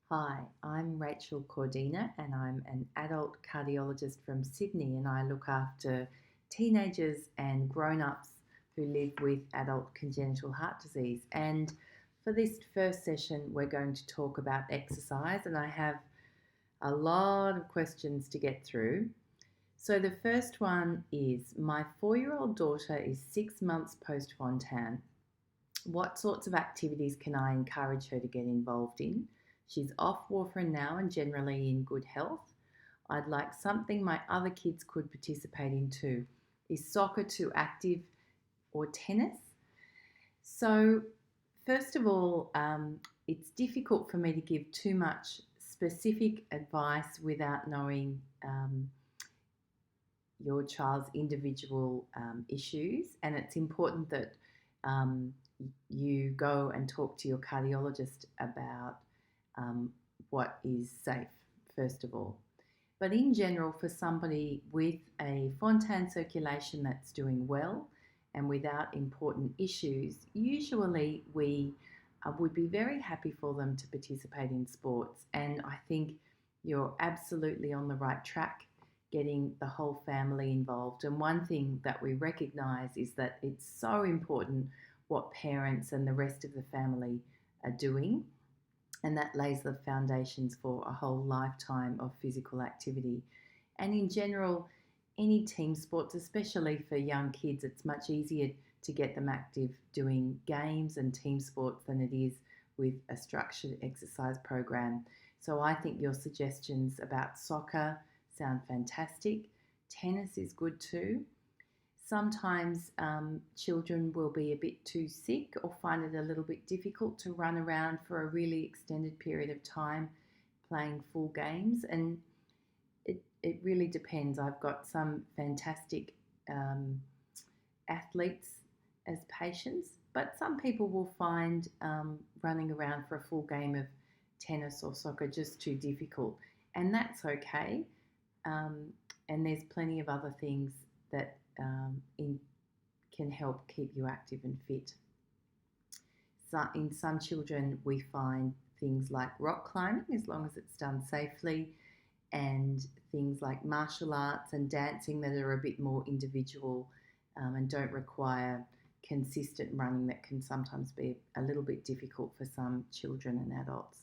Hi, I'm Rachael Cordina and I'm an adult cardiologist from Sydney, and I look after teenagers and grown-ups who live with adult congenital heart disease. And for this first session, we're going to talk about exercise, and I have a lot of questions to get through. So the first one is, my 4-year-old daughter is 6 months post Fontan. What sorts of activities can I encourage her to get involved in? She's off warfarin now and generally in good health. I'd like something my other kids could participate in too. Is soccer too active, or tennis? So, first of all, it's difficult for me to give too much specific advice without knowing your child's individual issues, and it's important that um, you go and talk to your cardiologist about what is safe, first of all. But in general, for somebody with a Fontan circulation that's doing well and without important issues, usually we would be very happy for them to participate in sports. And I think you're absolutely on the right track getting the whole family involved. And one thing that we recognise is that it's so important what parents and the rest of the family are doing, and that lays the foundations for a whole lifetime of physical activity. And in general, any team sports, especially for young kids, it's much easier to get them active doing games and team sports than it is with a structured exercise program. So I think your suggestions about soccer sound fantastic. Tennis is good too. Sometimes children will be a bit too sick or find it a little bit difficult to run around for a really extended period of time playing full games, and it really depends. I've got some fantastic athletes as patients, but some people will find running around for a full game of tennis or soccer just too difficult, and that's okay. And there's plenty of other things that can help keep you active and fit. So in some children, we find things like rock climbing, as long as it's done safely, and things like martial arts and dancing that are a bit more individual and don't require consistent running, that can sometimes be a little bit difficult for some children and adults.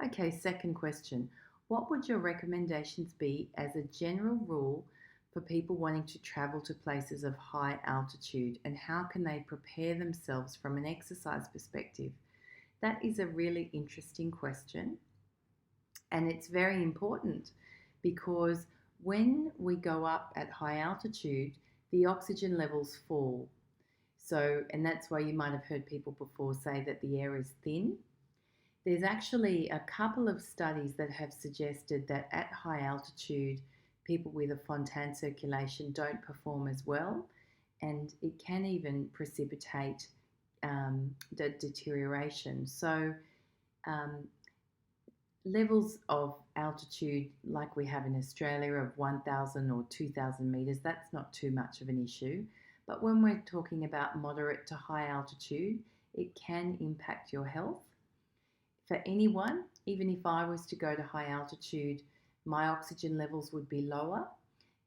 Okay, second question. What would your recommendations be as a general rule for people wanting to travel to places of high altitude, and how can they prepare themselves from an exercise perspective? That is a really interesting question, and it's very important because when we go up at high altitude, the oxygen levels fall. So, and that's why you might have heard people before say that the air is thin. There's actually a couple of studies that have suggested that at high altitude, people with a Fontan circulation don't perform as well, and it can even precipitate the deterioration. So levels of altitude like we have in Australia of 1,000 or 2,000 metres, that's not too much of an issue. But when we're talking about moderate to high altitude, it can impact your health. For anyone, even if I was to go to high altitude, my oxygen levels would be lower,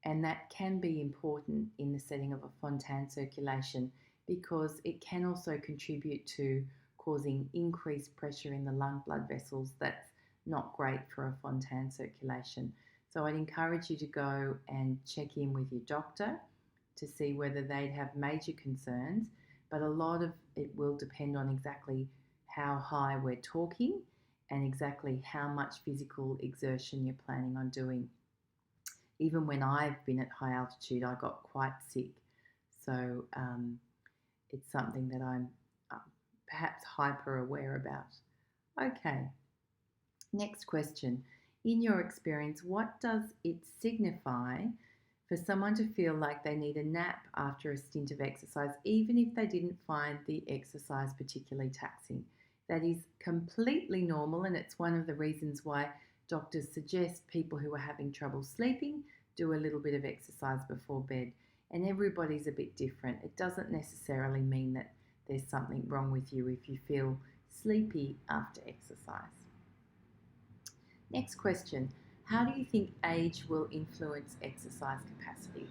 and that can be important in the setting of a Fontan circulation because it can also contribute to causing increased pressure in the lung blood vessels. That's not great for a Fontan circulation. So I'd encourage you to go and check in with your doctor to see whether they'd have major concerns, but a lot of it will depend on exactly how high we're talking and exactly how much physical exertion you're planning on doing. Even when I've been at high altitude, I got quite sick. So it's something that I'm perhaps hyper aware about. Okay, next question. In your experience, what does it signify for someone to feel like they need a nap after a stint of exercise, even if they didn't find the exercise particularly taxing? That is completely normal, and it's one of the reasons why doctors suggest people who are having trouble sleeping do a little bit of exercise before bed. And everybody's a bit different. It doesn't necessarily mean that there's something wrong with you if you feel sleepy after exercise. Next question. How do you think age will influence exercise capacity?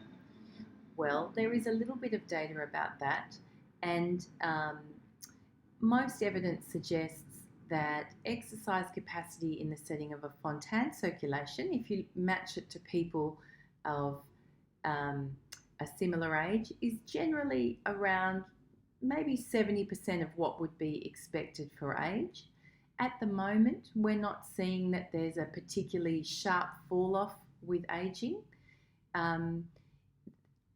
Well, there is a little bit of data about that, and most evidence suggests that exercise capacity in the setting of a Fontan circulation, if you match it to people of um, a similar age, is generally around maybe 70% of what would be expected for age. At the moment, we're not seeing that there's a particularly sharp fall off with aging. Um,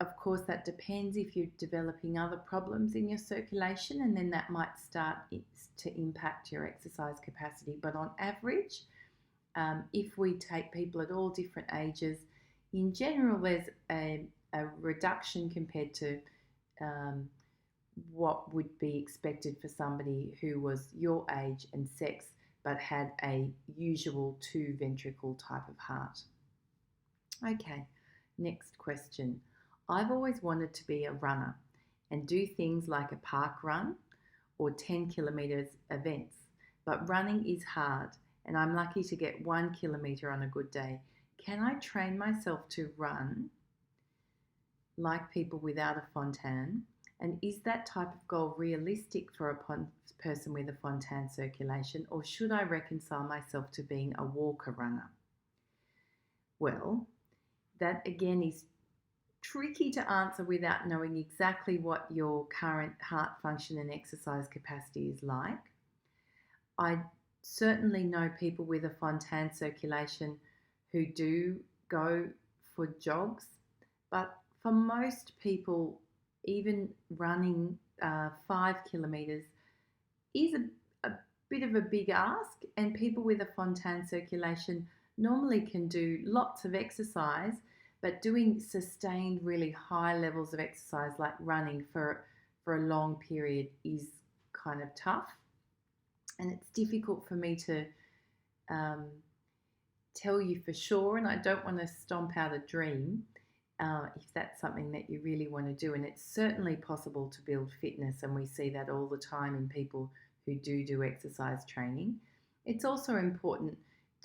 of course, that depends if you're developing other problems in your circulation, and then that might start to impact your exercise capacity. But on average, if we take people at all different ages, in general, there's a reduction compared to um, what would be expected for somebody who was your age and sex but had a usual two ventricle type of heart. Okay, next question. I've always wanted to be a runner and do things like a park run or 10 kilometres events, but running is hard and I'm lucky to get 1 kilometre on a good day. Can I train myself to run like people without a Fontan? And is that type of goal realistic for a person with a Fontan circulation, or should I reconcile myself to being a walker runner? Well, that again is tricky to answer without knowing exactly what your current heart function and exercise capacity is like. I certainly know people with a Fontan circulation who do go for jogs, but for most people, even running 5 kilometres is a bit of a big ask, and people with a Fontan circulation normally can do lots of exercise, but doing sustained really high levels of exercise like running for a long period is kind of tough, and it's difficult for me to tell you for sure, and I don't want to stomp out a dream if that's something that you really want to do. And it's certainly possible to build fitness, and we see that all the time in people who do exercise training. It's also important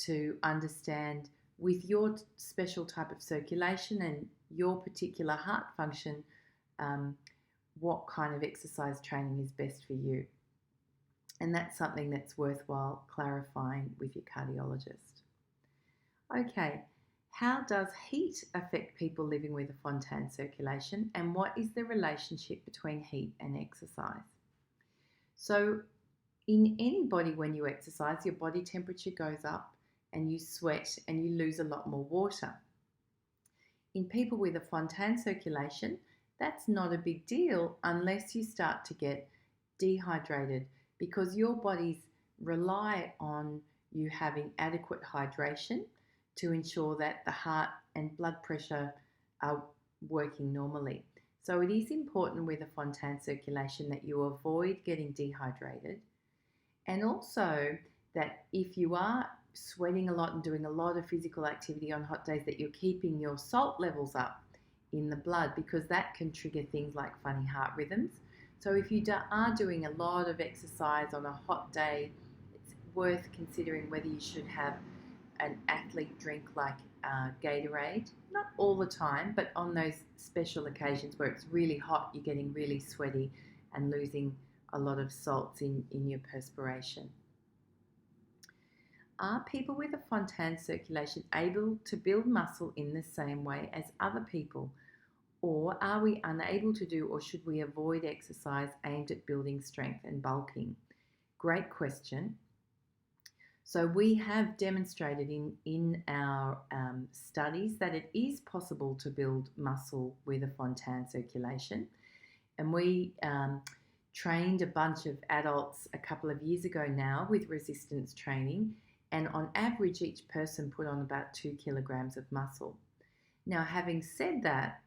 to understand with your special type of circulation and your particular heart function, what kind of exercise training is best for you. And that's something that's worthwhile clarifying with your cardiologist. Okay, how does heat affect people living with a Fontan circulation, and what is the relationship between heat and exercise? So in anybody, when you exercise, your body temperature goes up and you sweat and you lose a lot more water. In people with a Fontan circulation, that's not a big deal unless you start to get dehydrated, because your bodies rely on you having adequate hydration to ensure that the heart and blood pressure are working normally. So it is important with a Fontan circulation that you avoid getting dehydrated, and also that if you are sweating a lot and doing a lot of physical activity on hot days, that you're keeping your salt levels up in the blood, because that can trigger things like funny heart rhythms. So if you are doing a lot of exercise on a hot day, it's worth considering whether you should have an athlete drink like Gatorade, not all the time, but on those special occasions where it's really hot, you're getting really sweaty and losing a lot of salts in your perspiration. Are people with a Fontan circulation able to build muscle in the same way as other people? Or are we unable to do, or should we avoid exercise aimed at building strength and bulking? Great question. So we have demonstrated in our studies that it is possible to build muscle with a Fontan circulation. And we trained a bunch of adults a couple of years ago now with resistance training, and on average each person put on about 2 kilograms of muscle. Now, having said that,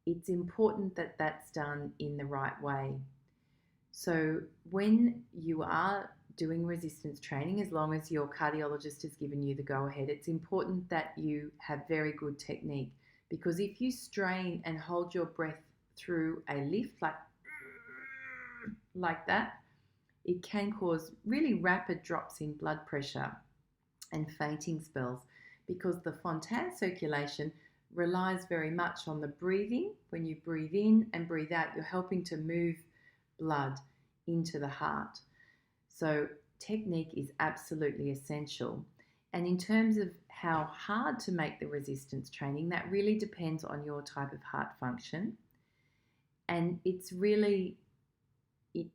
it's important that that's done in the right way. So when you are doing resistance training, as long as your cardiologist has given you the go-ahead, it's important that you have very good technique, because if you strain and hold your breath through a lift like that, it can cause really rapid drops in blood pressure, and fainting spells, because the Fontan circulation relies very much on the breathing. When you breathe in and breathe out, you're helping to move blood into the heart. So technique is absolutely essential. And in terms of how hard to make the resistance training, that really depends on your type of heart function. And it's really,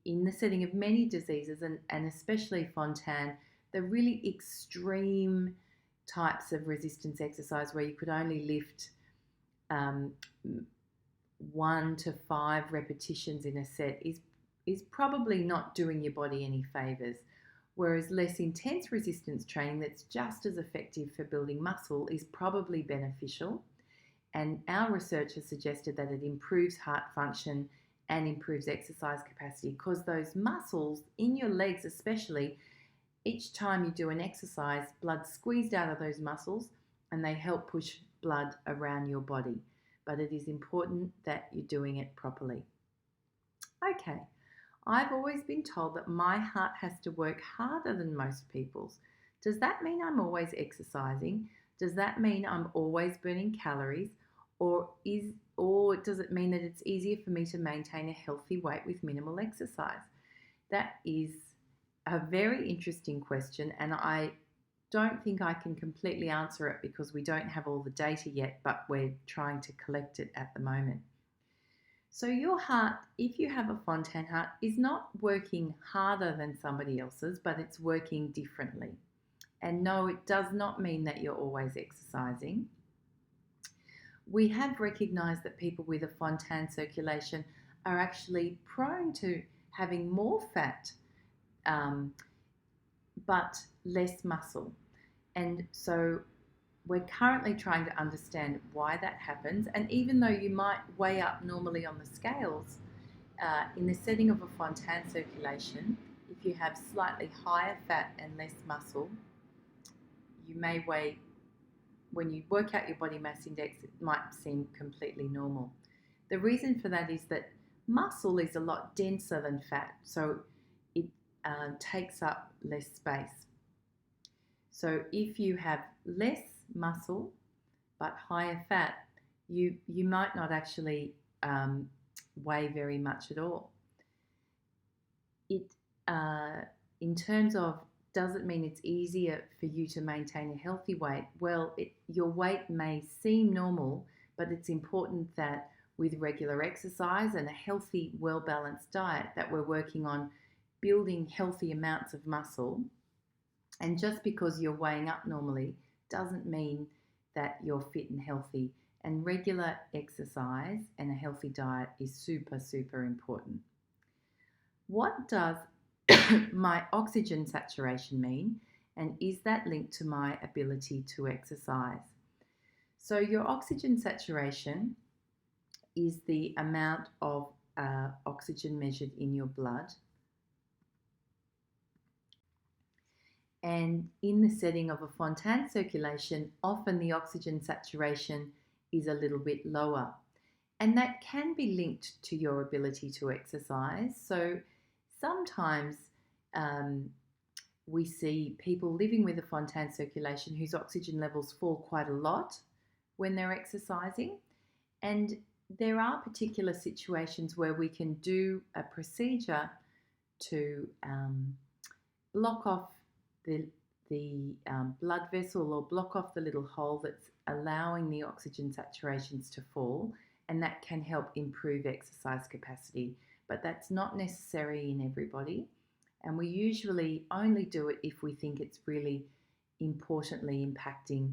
in the setting of many diseases, and especially Fontan, the really extreme types of resistance exercise where you could only lift 1 to 5 repetitions in a set is probably not doing your body any favors. Whereas less intense resistance training that's just as effective for building muscle is probably beneficial. And our research has suggested that it improves heart function and improves exercise capacity, because those muscles in your legs especially, each time you do an exercise, blood's squeezed out of those muscles and they help push blood around your body. But it is important that you're doing it properly. Okay, I've always been told that my heart has to work harder than most people's. Does that mean I'm always exercising? Does that mean I'm always burning calories? Or does it mean that it's easier for me to maintain a healthy weight with minimal exercise? That is a very interesting question, and I don't think I can completely answer it because we don't have all the data yet, but we're trying to collect it at the moment. So your heart, if you have a Fontan heart, is not working harder than somebody else's, but it's working differently. And no, it does not mean that you're always exercising. We have recognised that people with a Fontan circulation are actually prone to having more fat, but less muscle. And so we're currently trying to understand why that happens. And even though you might weigh up normally on the scales, in the setting of a Fontan circulation, if you have slightly higher fat and less muscle, you may weigh, when you work out your body mass index, it might seem completely normal. The reason for that is that muscle is a lot denser than fat, so it takes up less space. So if you have less muscle but higher fat, you might not actually weigh very much at all. In terms of, does it mean it's easier for you to maintain a healthy weight? Well, your weight may seem normal, but it's important that with regular exercise and a healthy, well-balanced diet, that we're working on building healthy amounts of muscle. And just because you're weighing up normally doesn't mean that you're fit and healthy. And regular exercise and a healthy diet is super, super important. What does my oxygen saturation mean? And is that linked to my ability to exercise? So your oxygen saturation is the amount of oxygen measured in your blood. And in the setting of a Fontan circulation, often the oxygen saturation is a little bit lower. And that can be linked to your ability to exercise. So sometimes we see people living with a Fontan circulation whose oxygen levels fall quite a lot when they're exercising. And there are particular situations where we can do a procedure to block off the blood vessel, or block off the little hole that's allowing the oxygen saturations to fall, and that can help improve exercise capacity. But that's not necessary in everybody, and we usually only do it if we think it's really importantly impacting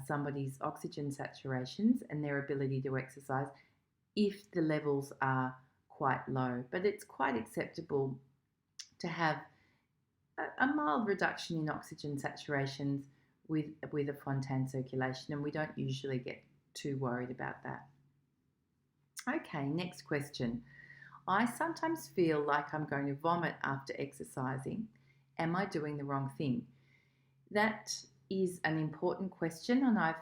somebody's oxygen saturations and their ability to exercise if the levels are quite low. But it's quite acceptable to have a mild reduction in oxygen saturations with a Fontan circulation, and we don't usually get too worried about that. Okay, next question. I sometimes feel like I'm going to vomit after exercising. Am I doing the wrong thing? That is an important question, and I've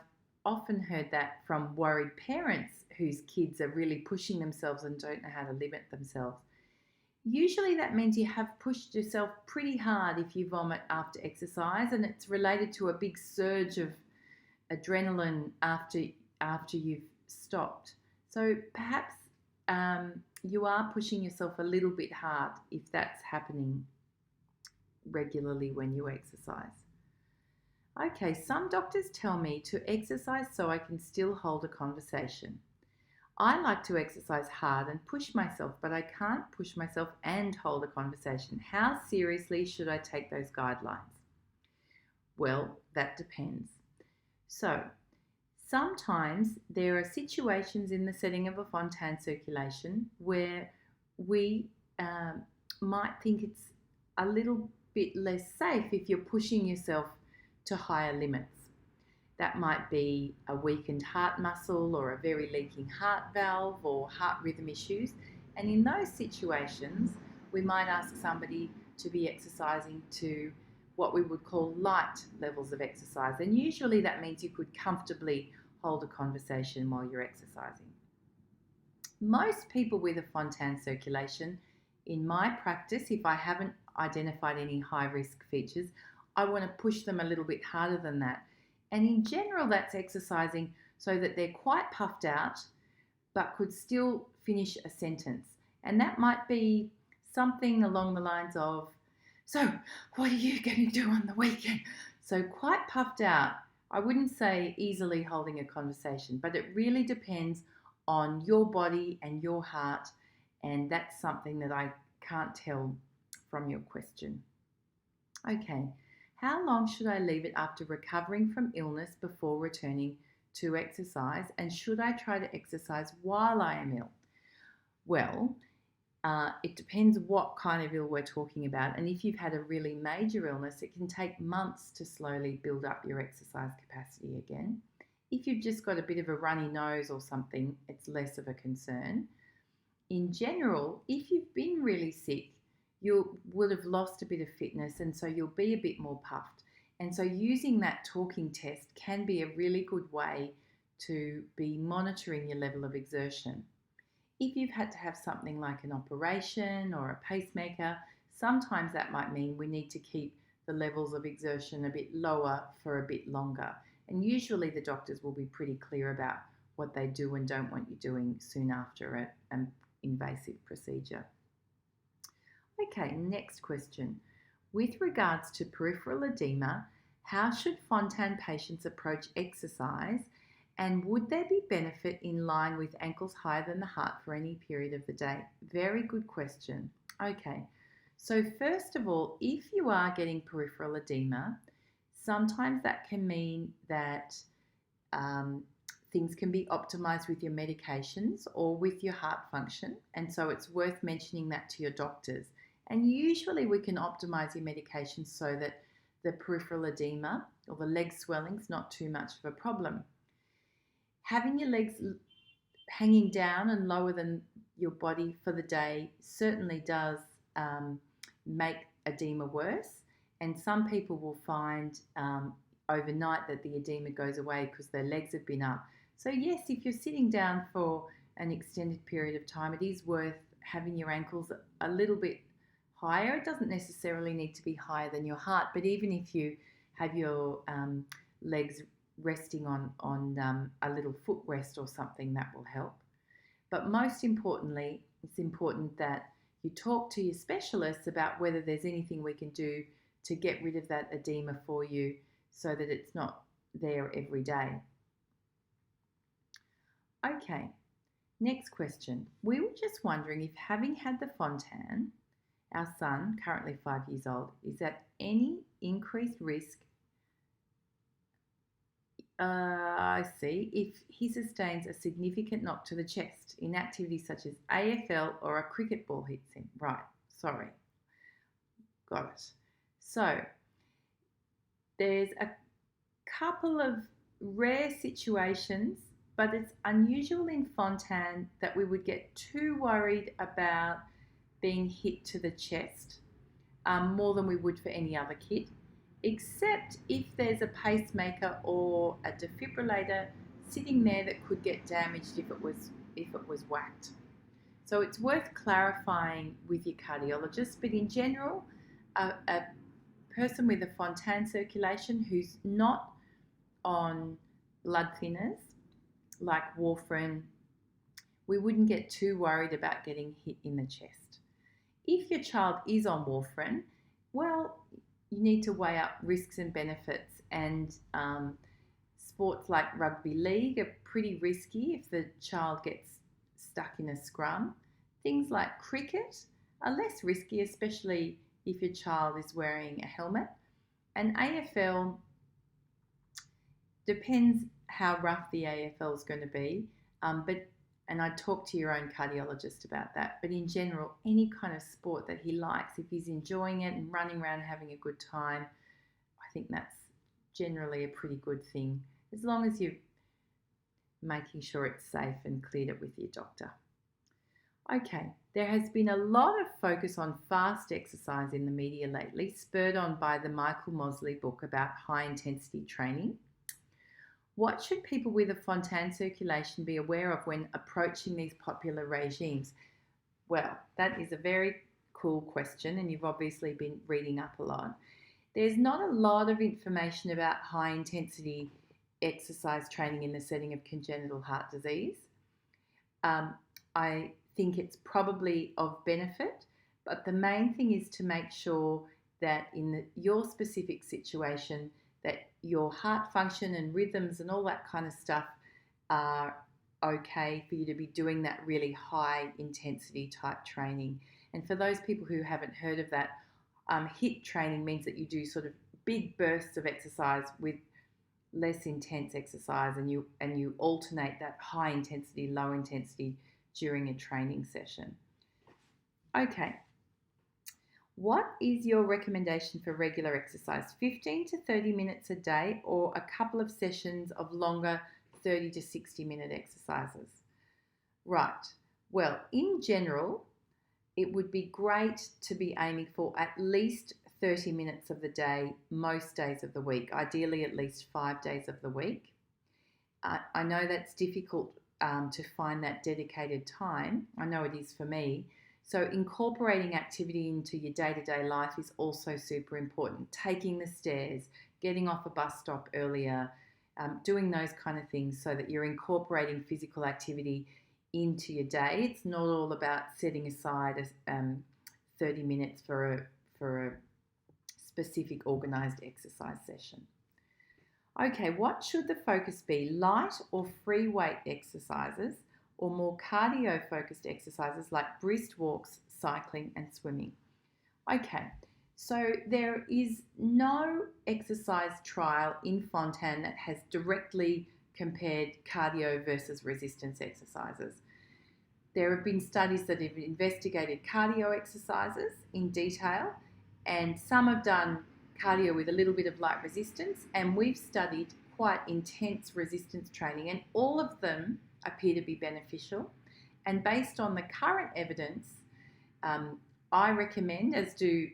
often heard that from worried parents whose kids are really pushing themselves and don't know how to limit themselves. Usually that means you have pushed yourself pretty hard if you vomit after exercise, and it's related to a big surge of adrenaline after you've stopped. So perhaps you are pushing yourself a little bit hard if that's happening regularly when you exercise. Okay, some doctors tell me to exercise so I can still hold a conversation. I like to exercise hard and push myself, but I can't push myself and hold a conversation. How seriously should I take those guidelines? Well, that depends. So, sometimes there are situations in the setting of a Fontan circulation where we might think it's a little bit less safe if you're pushing yourself to higher limits. That might be a weakened heart muscle or a very leaking heart valve or heart rhythm issues. And in those situations, we might ask somebody to be exercising to what we would call light levels of exercise. And usually that means you could comfortably hold a conversation while you're exercising. Most people with a Fontan circulation, in my practice, if I haven't identified any high risk features, I want to push them a little bit harder than that. And in general, that's exercising so that they're quite puffed out, but could still finish a sentence. And that might be something along the lines of, so what are you going to do on the weekend? So quite puffed out. I wouldn't say easily holding a conversation, but it really depends on your body and your heart. And that's something that I can't tell from your question. Okay. How long should I leave it after recovering from illness before returning to exercise? And should I try to exercise while I am ill? Well, it depends what kind of ill we're talking about. And if you've had a really major illness, it can take months to slowly build up your exercise capacity again. If you've just got a bit of a runny nose or something, it's less of a concern. In general, if you've been really sick, you would have lost a bit of fitness, and so you'll be a bit more puffed. And so using that talking test can be a really good way to be monitoring your level of exertion. If you've had to have something like an operation or a pacemaker, sometimes that might mean we need to keep the levels of exertion a bit lower for a bit longer. And usually the doctors will be pretty clear about what they do and don't want you doing soon after an invasive procedure. Okay, next question. With regards to peripheral edema, how should Fontan patients approach exercise, and would there be benefit in lying with ankles higher than the heart for any period of the day? Very good question. Okay, so first of all, if you are getting peripheral edema, sometimes that can mean that things can be optimized with your medications or with your heart function, and so it's worth mentioning that to your doctors. And usually we can optimize your medications so that the peripheral edema or the leg swelling is not too much of a problem. Having your legs hanging down and lower than your body for the day certainly does make edema worse. And some people will find overnight that the edema goes away because their legs have been up. So yes, if you're sitting down for an extended period of time, it is worth having your ankles a little bit higher. It doesn't necessarily need to be higher than your heart, but even if you have your legs resting on a little footrest or something, that will help. But most importantly, it's important that you talk to your specialists about whether there's anything we can do to get rid of that edema for you so that it's not there every day. Okay, next question. We were just wondering if, having had the Fontan, our son, currently 5 years old, is at any increased risk, if he sustains a significant knock to the chest in activities such as AFL or a cricket ball hits him. Right, sorry. Got it. So, there's a couple of rare situations, but it's unusual in Fontan that we would get too worried about being hit to the chest more than we would for any other kid, except if there's a pacemaker or a defibrillator sitting there that could get damaged if it was whacked. So it's worth clarifying with your cardiologist, but in general, a person with a Fontan circulation who's not on blood thinners like warfarin, we wouldn't get too worried about getting hit in the chest. If your child is on warfarin, well, you need to weigh up risks and benefits, and sports like rugby league are pretty risky if the child gets stuck in a scrum. Things like cricket are less risky, especially if your child is wearing a helmet. And AFL depends how rough the AFL is going to be, and I'd talk to your own cardiologist about that. But in general, any kind of sport that he likes, if he's enjoying it and running around having a good time, I think that's generally a pretty good thing, as long as you're making sure it's safe and cleared it with your doctor. Okay, there has been a lot of focus on fast exercise in the media lately, spurred on by the Michael Mosley book about high-intensity training. What should people with a Fontan circulation be aware of when approaching these popular regimes? Well, that is a very cool question, and you've obviously been reading up a lot. There's not a lot of information about high-intensity exercise training in the setting of congenital heart disease. I think it's probably of benefit, but the main thing is to make sure that in your specific situation that your heart function and rhythms and all that kind of stuff are okay for you to be doing that really high intensity type training. And for those people who haven't heard of that, HIIT training means that you do sort of big bursts of exercise with less intense exercise, and you alternate that high intensity, low intensity during a training session. Okay. What is your recommendation for regular exercise? 15 to 30 minutes a day, or a couple of sessions of longer 30 to 60 minute exercises? Right. Well, in general, it would be great to be aiming for at least 30 minutes of the day, most days of the week, ideally at least 5 days of the week. I know that's difficult to find that dedicated time. I know it is for me. So incorporating activity into your day-to-day life is also super important. Taking the stairs, getting off a bus stop earlier, doing those kind of things so that you're incorporating physical activity into your day. It's not all about setting aside 30 minutes for a specific organised exercise session. Okay, what should the focus be? Light or free weight exercises, or more cardio-focused exercises like brisk walks, cycling and swimming? Okay, so there is no exercise trial in Fontan that has directly compared cardio versus resistance exercises. There have been studies that have investigated cardio exercises in detail, and some have done cardio with a little bit of light resistance, and we've studied quite intense resistance training, and all of them appear to be beneficial. And based on the current evidence, I recommend, as do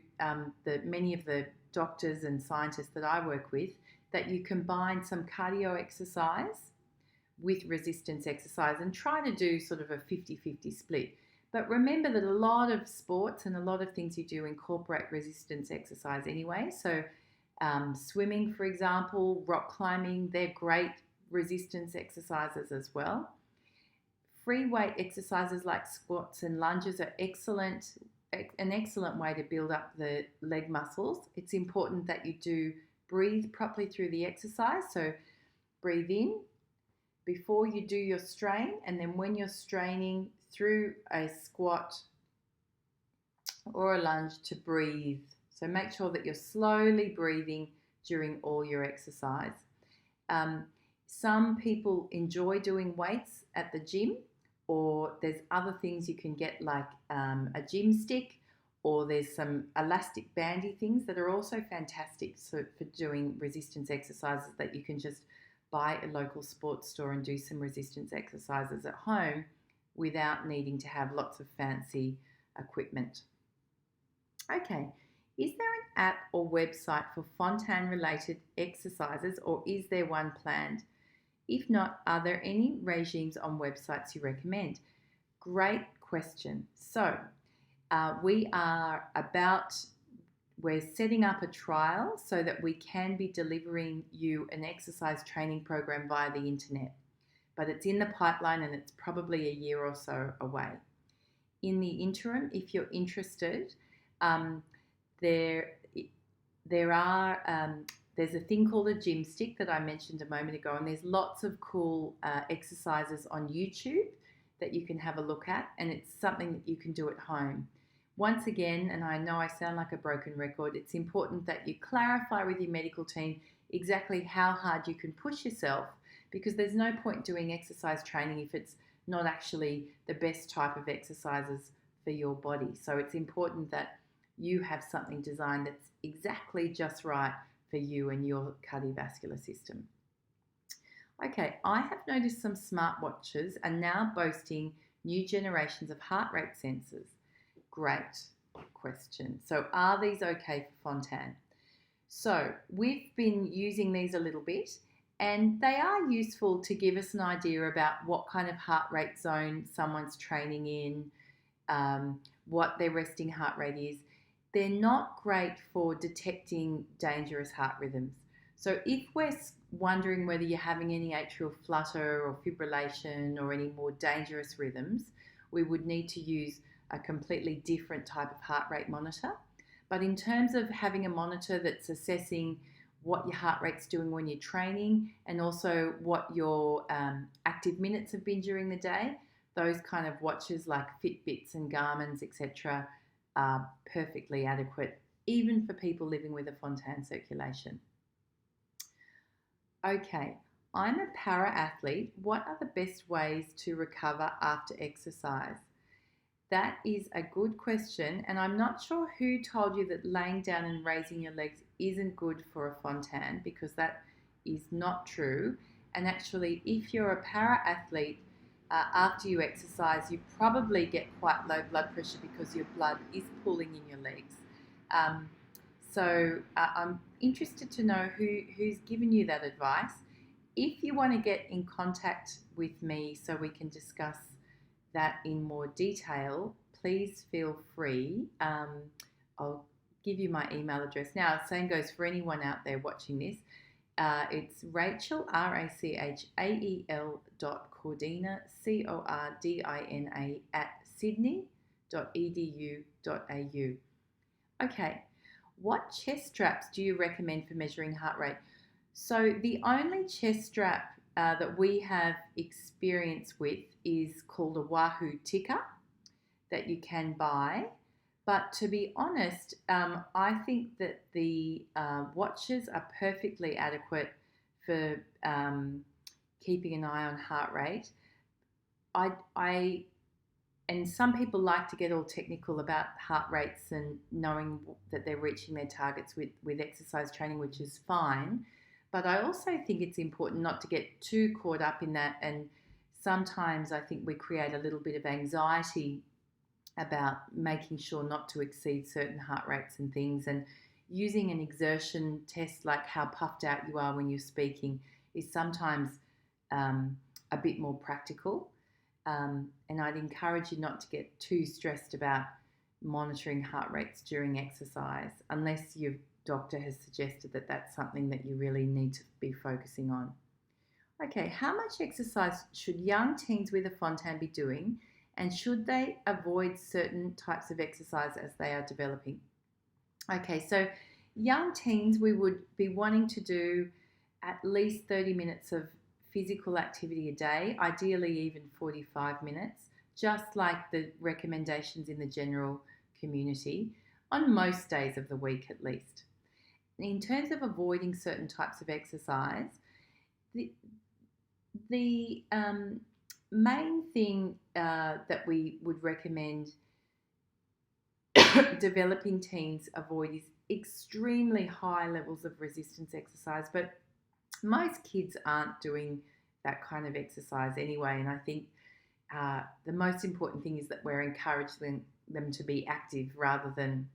many of the doctors and scientists that I work with, that you combine some cardio exercise with resistance exercise and try to do sort of a 50-50 split. But remember that a lot of sports and a lot of things you do incorporate resistance exercise anyway. So swimming, for example, rock climbing, they're great resistance exercises as well. Free weight exercises like squats and lunges are an excellent way to build up the leg muscles. It's important that you do breathe properly through the exercise. So breathe in before you do your strain, and then when you're straining through a squat or a lunge, to breathe. So make sure that you're slowly breathing during all your exercise. Some people enjoy doing weights at the gym, or there's other things you can get like a gym stick, or there's some elastic bandy things that are also fantastic for doing resistance exercises that you can just buy at a local sports store and do some resistance exercises at home without needing to have lots of fancy equipment. Okay, is there an app or website for Fontan related exercises, or is there one planned? If not, are there any regimes on websites you recommend? Great question. So we're setting up a trial so that we can be delivering you an exercise training program via the internet. But it's in the pipeline and it's probably a year or so away. In the interim, if you're interested, there's a thing called a gym stick that I mentioned a moment ago, and there's lots of cool exercises on YouTube that you can have a look at, and it's something that you can do at home. Once again, and I know I sound like a broken record, it's important that you clarify with your medical team exactly how hard you can push yourself, because there's no point doing exercise training if it's not actually the best type of exercises for your body. So it's important that you have something designed that's exactly just right for you and your cardiovascular system. Okay, I have noticed some smartwatches are now boasting new generations of heart rate sensors. Great question. So are these okay for Fontan? So we've been using these a little bit, and they are useful to give us an idea about what kind of heart rate zone someone's training in, what their resting heart rate is. They're not great for detecting dangerous heart rhythms. So if we're wondering whether you're having any atrial flutter or fibrillation or any more dangerous rhythms, we would need to use a completely different type of heart rate monitor. But in terms of having a monitor that's assessing what your heart rate's doing when you're training and also what your active minutes have been during the day, those kind of watches like Fitbits and Garmin's, etc., are perfectly adequate, even for people living with a Fontan circulation. Okay, I'm a para-athlete. What are the best ways to recover after exercise? That is a good question, and I'm not sure who told you that laying down and raising your legs isn't good for a Fontan, because that is not true. And actually, if you're a para-athlete, after you exercise, you probably get quite low blood pressure because your blood is pooling in your legs. So I'm interested to know who's given you that advice. If you want to get in contact with me so we can discuss that in more detail, please feel free. I'll give you my email address now. Same goes for anyone out there watching this. It's Rachael, Rachael .Cordina, Cordina @sydney.edu.au. Okay, what chest straps do you recommend for measuring heart rate? So the only chest strap that we have experience with is called a Wahoo ticker that you can buy. But to be honest, I think that the watches are perfectly adequate for keeping an eye on heart rate. And some people like to get all technical about heart rates and knowing that they're reaching their targets with exercise training, which is fine. But I also think it's important not to get too caught up in that. And sometimes I think we create a little bit of anxiety about making sure not to exceed certain heart rates and things. And using an exertion test like how puffed out you are when you're speaking is sometimes a bit more practical. And I'd encourage you not to get too stressed about monitoring heart rates during exercise unless your doctor has suggested that that's something that you really need to be focusing on. Okay, how much exercise should young teens with a Fontan be doing, and should they avoid certain types of exercise as they are developing? Okay, so young teens, we would be wanting to do at least 30 minutes of physical activity a day, ideally even 45 minutes, just like the recommendations in the general community, on most days of the week at least. In terms of avoiding certain types of exercise, the main thing that we would recommend developing teens avoid is extremely high levels of resistance exercise, but most kids aren't doing that kind of exercise anyway, and I think the most important thing is that we're encouraging them to be active rather than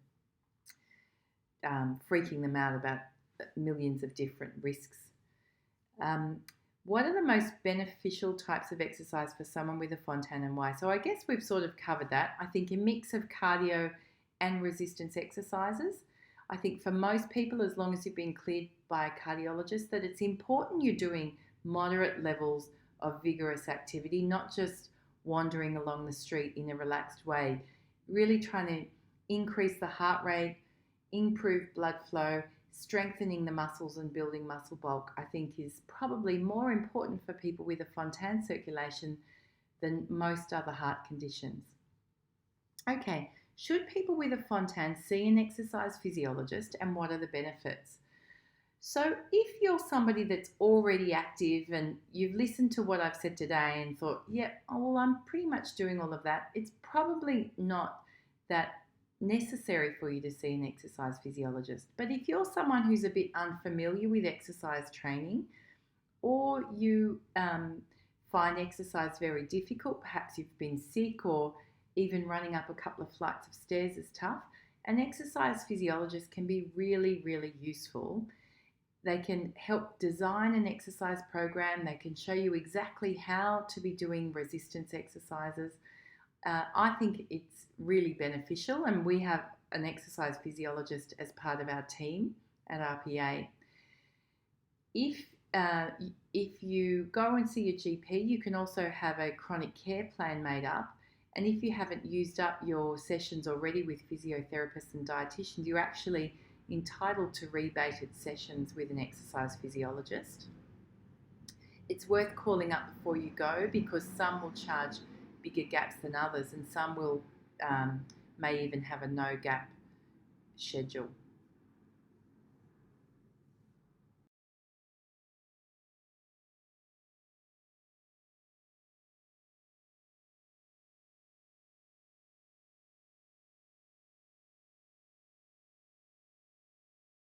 freaking them out about millions of different risks. What are the most beneficial types of exercise for someone with a Fontan and why? So I guess we've sort of covered that. I think a mix of cardio and resistance exercises. I think for most people, as long as you've been cleared by a cardiologist, that it's important you're doing moderate levels of vigorous activity, not just wandering along the street in a relaxed way. Really trying to increase the heart rate, improve blood flow, strengthening the muscles and building muscle bulk, I think is probably more important for people with a Fontan circulation than most other heart conditions. Okay, should people with a Fontan see an exercise physiologist and what are the benefits? So, if you're somebody that's already active and you've listened to what I've said today and thought, yeah, oh, well, I'm pretty much doing all of that, it's probably not that necessary for you to see an exercise physiologist. But if you're someone who's a bit unfamiliar with exercise training, or you find exercise very difficult, perhaps you've been sick, or even running up a couple of flights of stairs is tough, an exercise physiologist can be really, really useful. They can help design an exercise program. They can show you exactly how to be doing resistance exercises. I think it's really beneficial, and we have an exercise physiologist as part of our team at RPA. If you go and see your GP, you can also have a chronic care plan made up. And if you haven't used up your sessions already with physiotherapists and dietitians, you're actually entitled to rebated sessions with an exercise physiologist. It's worth calling up before you go because some will charge bigger gaps than others, and some will may even have a no gap schedule.